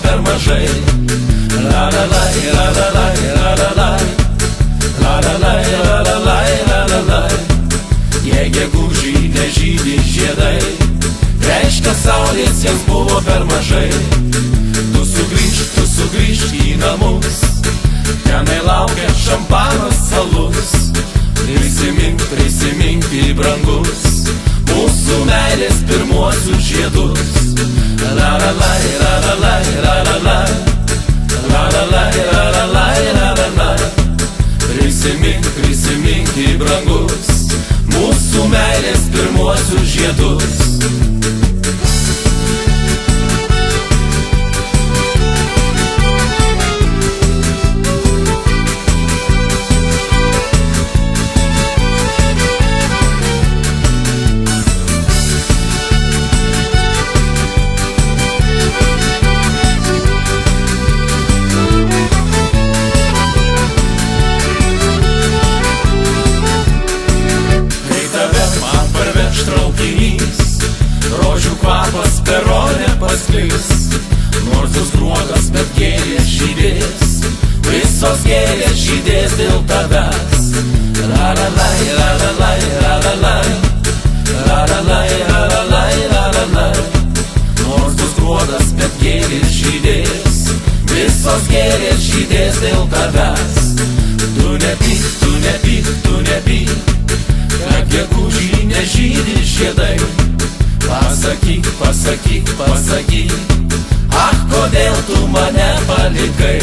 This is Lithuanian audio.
per mažai. La la la la la la la la la la la la la la la la la. Jei gegužį nežydi žiedai, reiškia saulės jiems buvo per mažai. Tu sugrįžk į namus, tenai laukia šampanas salus. Prisimink, brangus, mūsų meilės pirmuosius žiedus. La la la la la la la la la la la la la la la la. Prisimink, brangus, mūsų meilės pirmuosius žiedus. Rožių kvapas perone pasklis, nors bus sruogas, bet gėlės žydės, visos gėlės žydės dėl tavęs. La la la la la la la la la la la la la la la la. Nors bus sruogas, bet gėlės žydės, visos gėlės žydės dėl tavęs. Tu nepyk, kad gegužį nežydi žiedai. Pasakyk, ach, kodėl tu mane palikai.